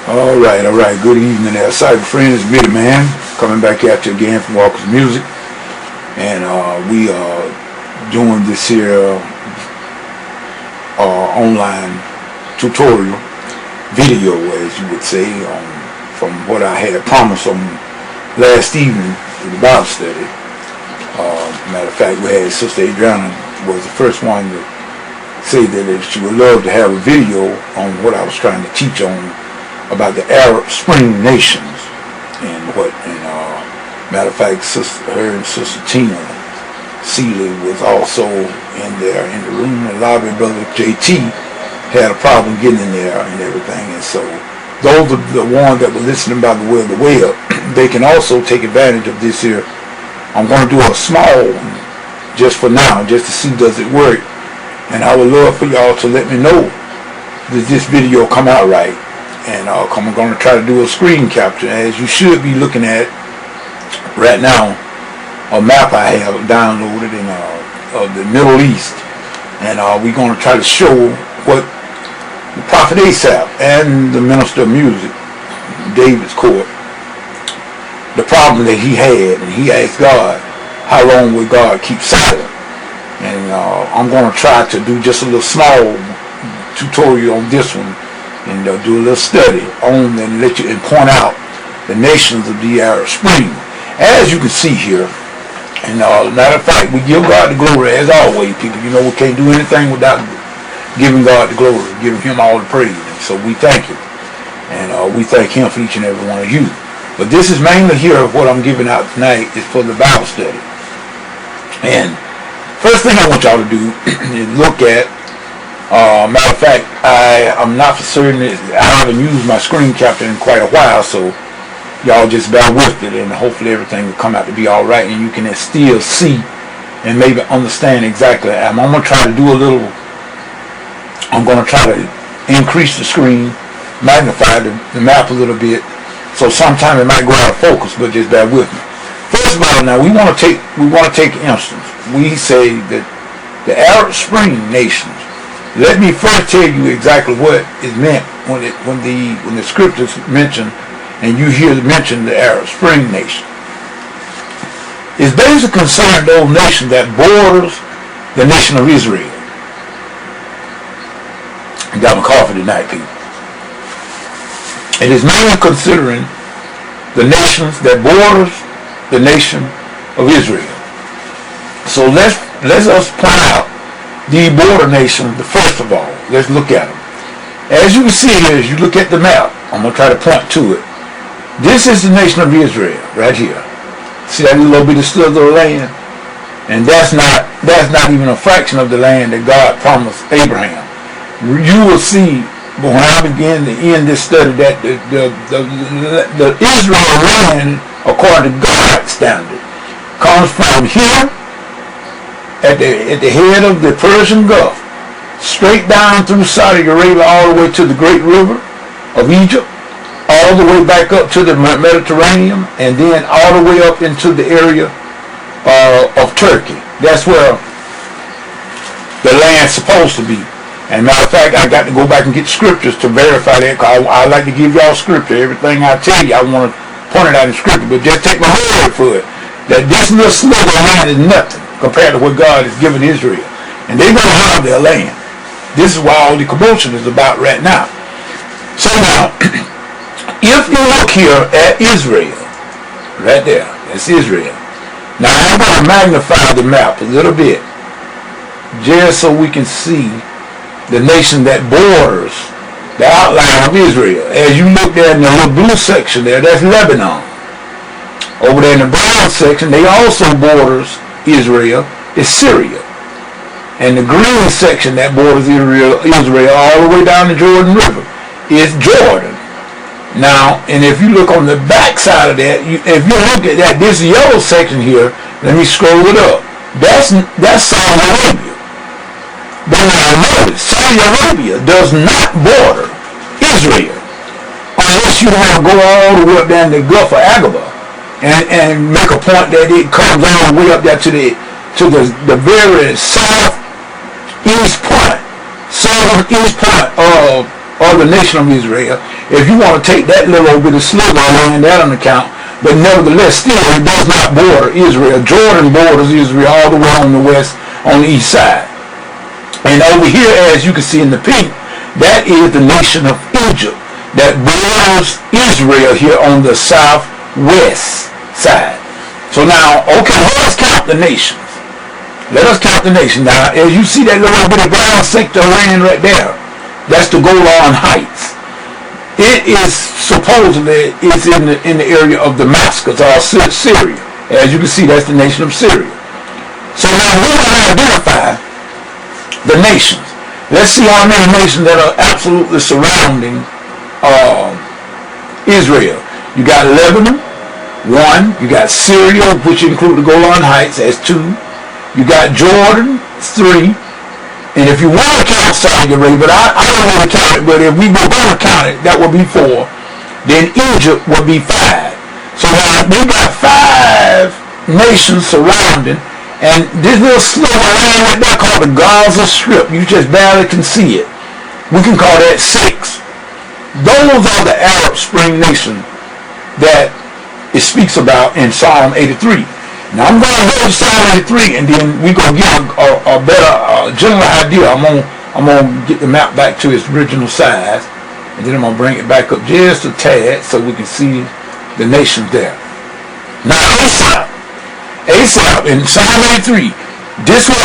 All right. Good evening there. Cyber friends, Billy Man, coming back at you again from Walker's Music. And we are doing this here online tutorial video, as you would say, from what I had promised on last evening in the Bible study. Matter of fact, we had Sister Adriana was the first one to say that she would love to have a video on what I was trying to teach on about the Arab Spring nations and matter of fact, her and Sister Tina Seeley was also in there in the room. The lobby, Brother JT had a problem getting in there and everything, and so those are the ones that were listening by the way of the web. They can also take advantage of this here. I'm going to do a small one just for now, just to see does it work, and I would love for y'all to let me know does this video come out right. And I'm going to try to do a screen capture, as you should be looking at right now a map I have downloaded in of the Middle East, and we're going to try to show what the Prophet Asaph and the Minister of Music, David's Court, the problem that he had, and he asked God, how long will God keep silent? And I'm going to try to do just a little small tutorial on this one, and do a little study on and let you and point out the nations of the Arab Spring, as you can see here. And matter of fact, we give God the glory as always, people. You know, we can't do anything without giving God the glory, giving Him all the praise. And so we thank Him, and we thank Him for each and every one of you. But this is mainly here, what I'm giving out tonight is for the Bible study. And first thing I want y'all to do is look at, matter of fact, I'm not for certain that I haven't used my screen capture in quite a while, so y'all just bear with it, and hopefully everything will come out to be all right, and you can still see and maybe understand exactly. I'm going to try to do a little, I'm going to try to increase the screen, magnify the map a little bit, so sometimes it might go out of focus, but just bear with me. First of all, now we want to take instance. We say that the Arab Spring nations. Let me first tell you exactly what is meant when the scriptures mention, and you hear mention the Arab Spring nation. It's basically concerned those nations that borders the nation of Israel. I got my coffee tonight, people. It is mainly considering the nations that borders the nation of Israel. So let's us point out the border nations. The first of all, let's look at them. As you can see here, as you look at the map, I'm going to try to point to it. This is the nation of Israel right here. See that little bit of slither of land? And that's not even a fraction of the land that God promised Abraham. You will see when I begin to end this study that the Israel land, according to God's standard, comes from here at the head of the Persian Gulf, straight down through Saudi Arabia, all the way to the Great River of Egypt, all the way back up to the Mediterranean, and then all the way up into the area of Turkey. That's where the land's supposed to be. And matter of fact, I got to go back and get scriptures to verify that, because I like to give y'all scripture. Everything I tell you, I want to point it out in scripture, but just take my word for it, that this little sliver of land is nothing compared to what God has given Israel. And they're going to have their land. This is why all the commotion is about right now. So now, if you look here at Israel, right there, that's Israel. Now I'm going to magnify the map a little bit, just so we can see the nation that borders the outline of Israel. As you look there in the little blue section there, that's Lebanon. Over there in the brown section, they also borders Israel, is Syria. And the green section that borders Israel all the way down the Jordan River is Jordan. Now, and if you look on the back side of that, if you look at that, this yellow section here, let me scroll it up. That's Saudi Arabia. But now notice, Saudi Arabia does not border Israel, unless you want to go all the way up down the Gulf of Aqaba and make a point that it comes all the way up there to the very southeast point of the nation of Israel, if you want to take that little bit of sliver and laying that on account. But nevertheless, still, it does not border Israel. Jordan borders Israel all the way on the west, on the east side. And over here, as you can see in the pink, that is the nation of Egypt that borders Israel here on the southwest side. So now, okay, let us count the nations. Let us count the nations. Now, as you see that little bit of brown sector of land right there, that's the Golan Heights. It is supposedly it's in the area of Damascus or Syria. As you can see, that's the nation of Syria. So now we're going to identify the nations. Let's see how many nations that are absolutely surrounding Israel. You got Lebanon, 1. You got Syria, which include the Golan Heights, as 2. You got Jordan, 3. And if you want to count Saudi Arabia, but I don't want to count it, but if we were going to count it, that would be 4. Then Egypt would be 5. So now we got 5 nations surrounding, and this little sliver of land right there called the Gaza Strip, you just barely can see it. We can call that 6. Those are the Arab Spring nation that it speaks about in Psalm 83. Now I'm going to go to Psalm 83, and then we're going to get a better general idea. I'm going to get the map back to its original size, and then I'm going to bring it back up just a tad so we can see the nations there. Now Asaph in Psalm 83, this what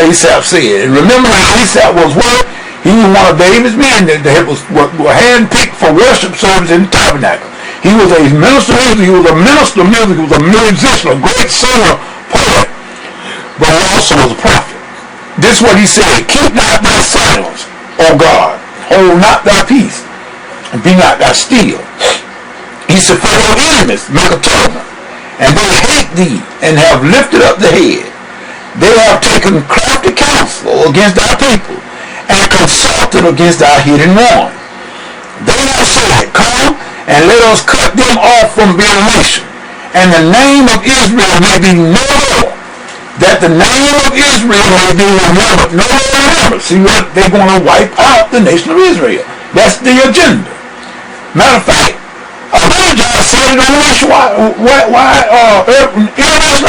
Asaph said. And remember how Asaph was what? He was one of David's men that was handpicked for worship service in the tabernacle. He was a minister of music, he was a minister of music, he was a musician, a great singer, poet, but he also was a prophet. This is what he said: keep not thy silence, O God, hold not thy peace, and be not thou still. He said, for your enemies make a atonement, and they hate thee, and have lifted up the head. They have taken crafty counsel against thy people, and consulted against thy hidden one. They have said, come, and let us cut them off from being a nation, and the name of Israel may be no more, that the name of Israel may be remembered, no more remembered. See what? They're going to wipe out the nation of Israel. That's the agenda. Matter of fact, Abijah said it on international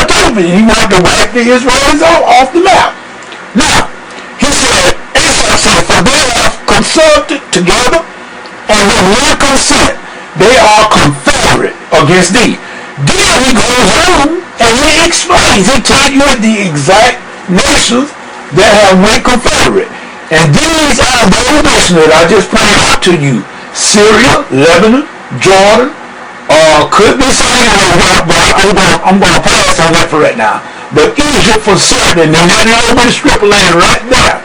television. He wanted to wipe the Israelis off the map. Now, he said, Asaph said, for they have consulted together, and with one consent, they are confederate against thee. Then he goes on and he explains, he tells you the exact nations that have went confederate. And these are those nations that I just pointed out to you: Syria, Lebanon, Jordan, could be Syria, but I'm going to pass on that for right now. But Egypt for certain, and that little bit of strip of land right there.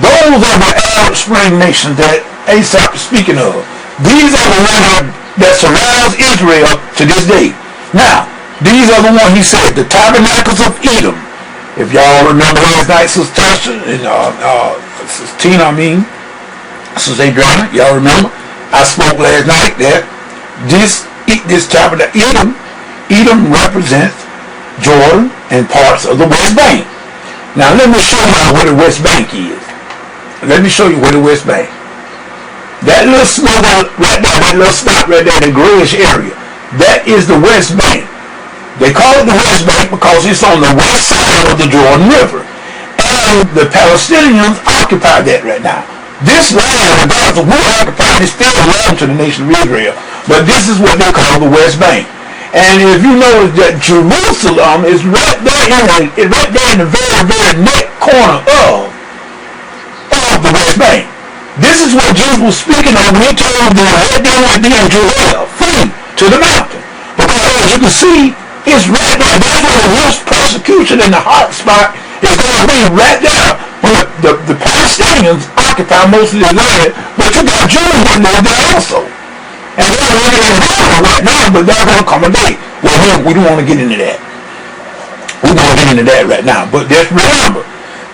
Those are the Arab Spring nations that Asaph is speaking of. These are the ones that surrounds Israel to this day. Now, these are the ones he said, the tabernacles of Edom. If y'all remember last night, Sister Tasha and Sister Tina, Sister Adriana, y'all remember? I spoke last night that this tabernacle, Edom represents Jordan and parts of the West Bank. Now, let me show you where the West Bank is. Let me show you where the West Bank. That little snuggle right there, that little spot right there, the grayish area, that is the West Bank. They call it the West Bank because it's on the west side of the Jordan River. And the Palestinians occupy that right now. This land, regardless of who occupied it, still belongs to the nation of Israel. But this is what they call the West Bank. And if you notice that Jerusalem is right there in the very, very neck corner of the West Bank. This is what Jesus was speaking of when he told them that they would be in Judea, flee to the mountain. Because as you can see, it's right there. That's where the worst persecution in the hot spot is going to be right there. When the Palestinians occupy most of the land, but you got Jews that live there also. And they're living in Israel right now, but they're going to come a day. Well, we don't want to get into that. We don't want to get into that right now. But just remember,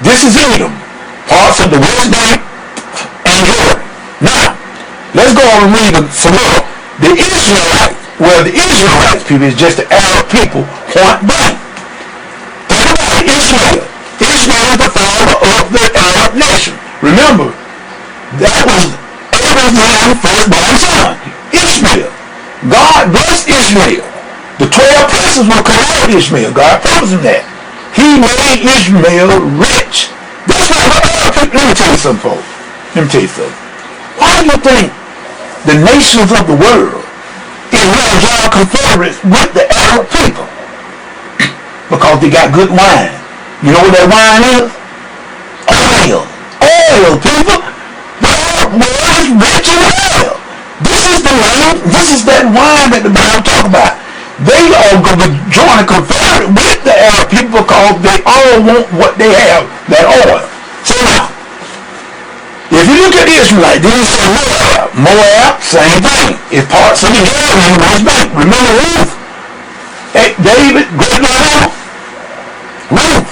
this is Edom, parts of the West Bank, and Jordan. Now, let's go on and read some more. The Israelites, well, the Israelites people is just the Arab people, point blank. Think about Israel. Israel is the father of the Arab nation. Remember, That was Abraham's firstborn son, Ishmael. God blessed Ishmael. The 12 princes will come out of Ishmael. God promised him that. He made Ishmael rich. That's why, let me tell you something, folks. Let me tell you something. Why do you think the nations of the world is now join confederates with the Arab people? Because they got good wine. You know what that wine is? Oil. Oil, people. The world is rich in oil. This is the land, this is that wine that the Bible talk about. They are going to join a confederate with the Arab people because they all want what they have, that oil. So now, if you look at the Israelites, then you say Moab. Moab, same thing. It's parts of the Jordan in the West Bank. Remember Ruth? David, great Lord. Ruth.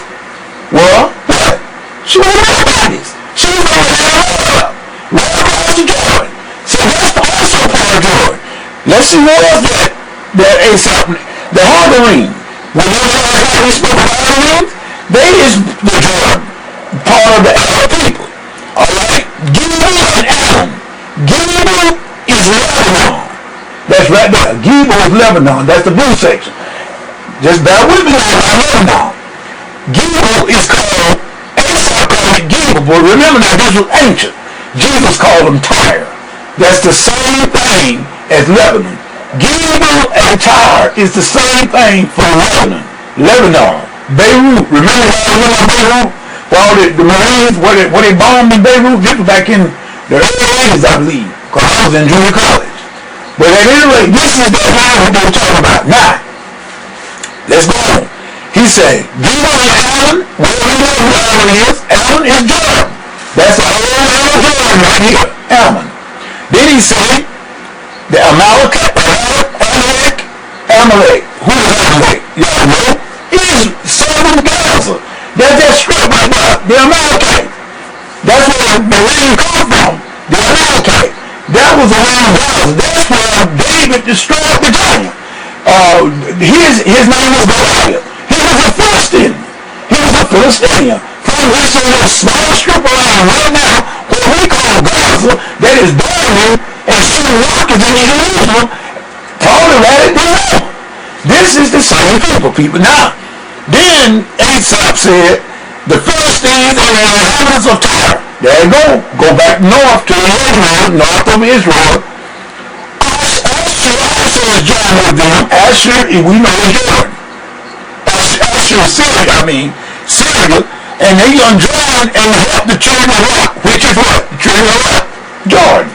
Well, what? She was nobody's. She was going to have Moab. Right across the Jordan. So that's also part of Jordan. Let's see what else that is happening. The Hagarine. When we spoke of Hagarine, they is the Jordan. Part of the Arab people. Alright? Gibel and Ammon. Gibel is Lebanon. That's right there. Gibel is Lebanon. That's the blue section. Just bear with me now. Lebanon. Gibel is called, Esau called it Gibel, but remember now, this was ancient. Jesus called them Tyre. That's the same thing as Lebanon. Gibel and Tyre is the same thing for Lebanon. Lebanon. Beirut. Remember how they went on Beirut? For all the Marines, where they bombed in Beirut? This was back in the early 80s, I believe, because I was in junior college. But at any rate, this is the line that they were talking about. Now, let's go on. He said, Gibel and Ammon, wherever you know who Ammon is, Ammon is Jordan. That's the whole land of Jordan right here, Ammon. Then he said, the Amalek. Who is Amalek? Y'all know? Is southern Gaza. That's that strip right there, the Amalekite. That's where the rain comes from, the Amalekite. That was around Gaza. That's where David destroyed the giant. His name was Goliath. He was a Philistine. He was a Philistinian. From this little small strip around right now, what we call Gaza, that is burning and shooting rockets in Jerusalem, probably right at the wall. This is the same people. Now, then Asaph said, the Philistines and the inhabitants of Tyre. There you go. Go back north to Israel, north of Israel. Asher also is joined with them. Asher, we know is Jordan. Asher is Syria, and they joined and helped the children of Lot, which is what? The children of Lot? Jordan.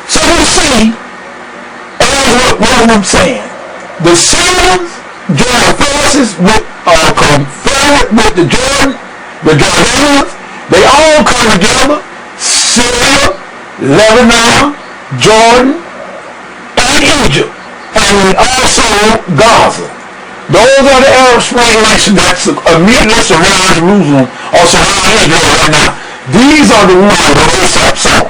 So we see, what I'm saying, the Syrians joined forces with confederate with the Jordanians. They all come together. Syria, Lebanon, Jordan, and Egypt, and also Gaza. Those are the Arab Spring nations that immediately surround Jerusalem or surround Israel right now. These are the ones that Asaph saw,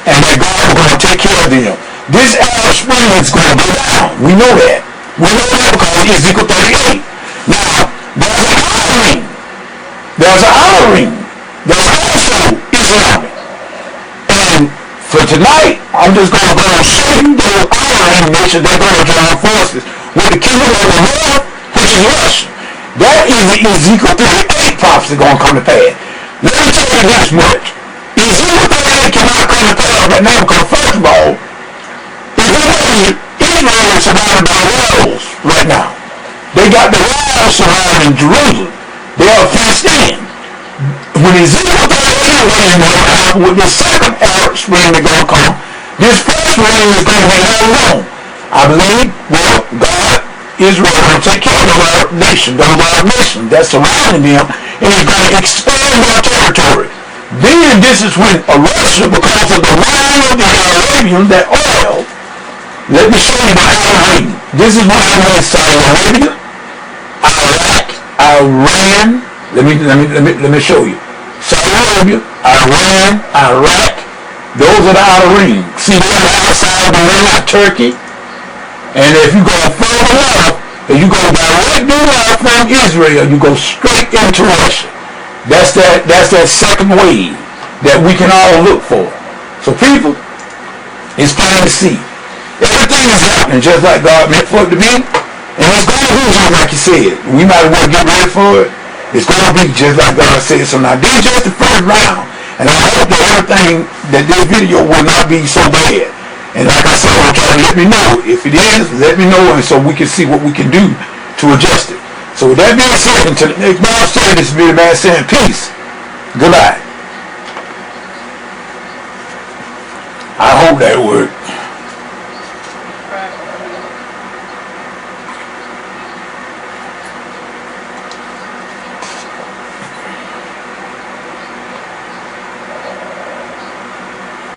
and that God is going to take care of them. This Arab Spring is going to go down. We know that. We know that because of Ezekiel 38. Now, there's an outer ring. There's an outer ring. There's also Islamic. And for tonight, I'm just going to go and show you those outer ring nations that are going to join forces with the kingdom of the north, which is Russia. That is the Ezekiel 38 prophecy going to come to pass. Let me tell you this much. Ezekiel 38 cannot come to pass right now because, first of all, Israel is surrounded by walls right now. They got the walls surrounding Jerusalem. They are fenced in. When Ezekiel 38 with the second Arab Spring that's going to come, this first rain is going to be held long. I believe, well, God, Israel will take care of our nation, those Arab nations that's surrounding them, and he's going to expand their territory. Then this is when Russia, because of the wine of the Arabians, that oil, let me show you the Arabian. This is what I mean: Saudi Arabia, Iraq, Iran. Let me show you. Saudi Arabia, Iran, Iraq. Those are the outer rings. See, they're on the outside of the ring, like Turkey. And if you go further north, if you go directly north from Israel, you go straight into Russia. That's that second wave. that we can all look for. So people, it's plain to see. Everything is happening just like God meant for it to be. And it's going to be like you said. We might as well get ready for it. It's going to be just like God said. So now this is just the first round. And I hope that everything, that this video will not be so bad. And like I said, let me know. If it is, let me know, and so we can see what we can do to adjust it. So with that being said, until the next Bible study, this is Billy Man saying peace. Goodbye. I hope that worked.